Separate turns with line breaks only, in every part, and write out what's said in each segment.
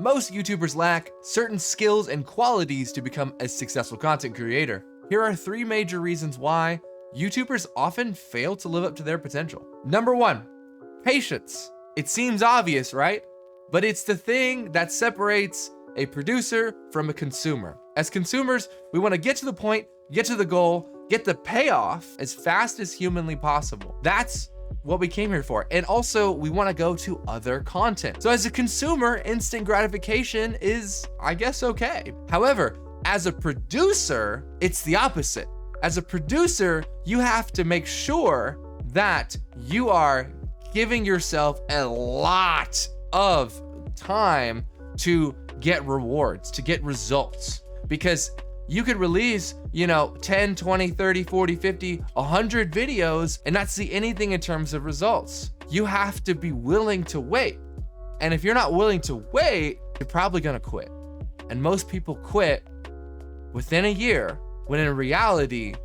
most YouTubers lack certain skills and qualities to become a successful content creator. Here are 3 major reasons why YouTubers often fail to live up to their potential. Number 1, patience. It seems obvious, right? But it's the thing that separates a producer from a consumer. As consumers, we want to get to the point, get to the goal, get the payoff as fast as humanly possible. That's what we came here for. And also, we want to go to other content. So as a consumer, instant gratification is, I guess, okay. However, as a producer, it's the opposite. As a producer, you have to make sure that you are giving yourself a lot of time to get rewards, to get results. Because you could release, 10, 20, 30, 40, 50, 100 videos and not see anything in terms of results. You have to be willing to wait. And if you're not willing to wait, you're probably gonna quit. And most people quit within a year, when in reality,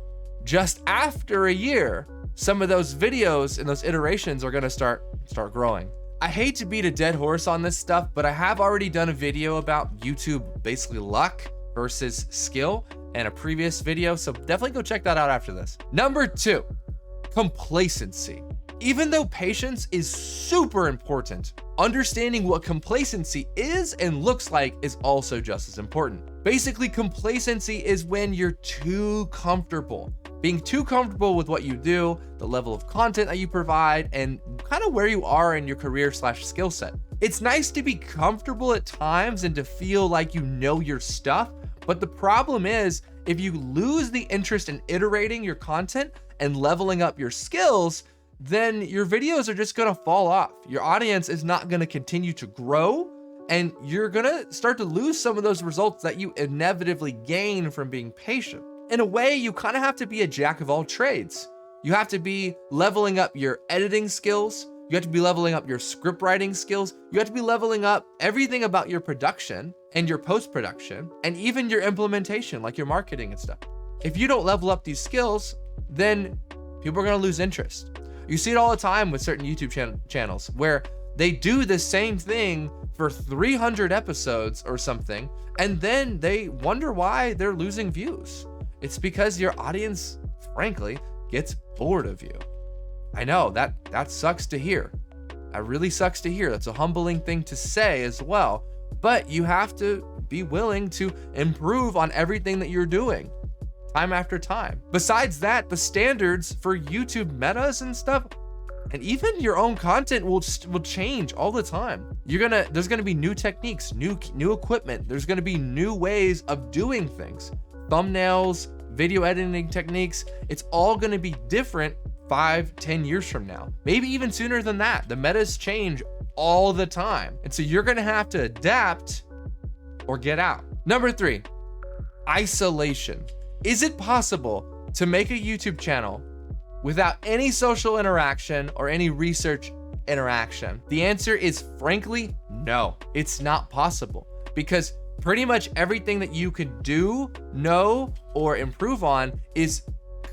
just after a year, some of those videos and those iterations are gonna start growing. I hate to beat a dead horse on this stuff, but I have already done a video about YouTube, basically luck versus skill, in a previous video, so definitely go check that out after this. Number 2, complacency. Even though patience is super important, understanding what complacency is and looks like is also just as important. Basically, complacency is when you're too comfortable. Being too comfortable with what you do, the level of content that you provide, and kind of where you are in your career/skill set. It's nice to be comfortable at times and to feel like you know your stuff, but the problem is, if you lose the interest in iterating your content and leveling up your skills, then your videos are just gonna fall off. Your audience is not gonna continue to grow, and you're gonna start to lose some of those results that you inevitably gain from being patient. In a way, you kind of have to be a jack of all trades. You have to be leveling up your editing skills. You have to be leveling up your script writing skills. You have to be leveling up everything about your production and your post-production, and even your implementation, like your marketing and stuff. If you don't level up these skills, then people are gonna lose interest. You see it all the time with certain YouTube channels where they do the same thing for 300 episodes or something, and then they wonder why they're losing views. It's because your audience, frankly, gets bored of you. I know, that sucks to hear. That really sucks to hear. That's a humbling thing to say as well. But you have to be willing to improve on everything that you're doing, time after time. Besides that, the standards for YouTube metas and stuff, and even your own content will change all the time. There's gonna be new techniques, new equipment. There's gonna be new ways of doing things. Thumbnails, video editing techniques, it's all gonna be different 5, 10 years from now. Maybe even sooner than that. The metas change all the time. And so you're gonna have to adapt or get out. Number 3, isolation. Is it possible to make a YouTube channel without any social interaction or any research interaction? The answer is frankly, no, it's not possible, because pretty much everything that you can do, know, or improve on is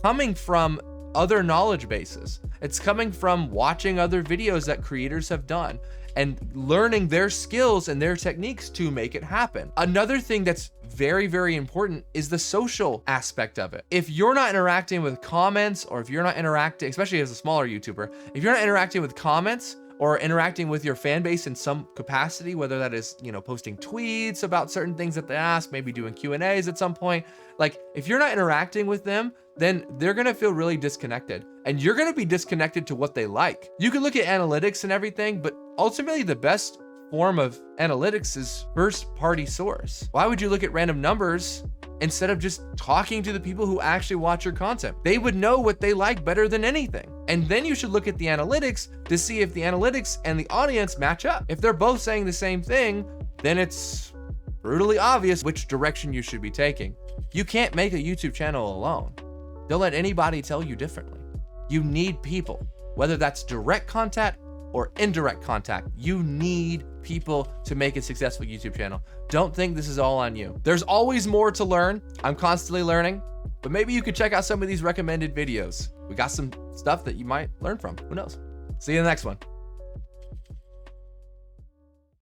coming from other knowledge bases. It's coming from watching other videos that creators have done and learning their skills and their techniques to make it happen. Another thing that's very, very important is the social aspect of it. If you're not interacting with comments, or if you're not interacting, especially as a smaller YouTuber, if you're not interacting with comments or interacting with your fan base in some capacity, whether that is, posting tweets about certain things that they ask, maybe doing Q&As at some point, like if you're not interacting with them, then they're gonna feel really disconnected, and you're gonna be disconnected to what they like. You can look at analytics and everything, but ultimately the best form of analytics is first-party source. Why would you look at random numbers instead of just talking to the people who actually watch your content? They would know what they like better than anything. And then you should look at the analytics to see if the analytics and the audience match up. If they're both saying the same thing, then it's brutally obvious which direction you should be taking. You can't make a YouTube channel alone. Don't let anybody tell you differently. You need people, whether that's direct contact or indirect contact. You need people to make a successful YouTube channel. Don't think this is all on you. There's always more to learn. I'm constantly learning, but maybe you could check out some of these recommended videos. We got some stuff that you might learn from. Who knows? See you in the next one.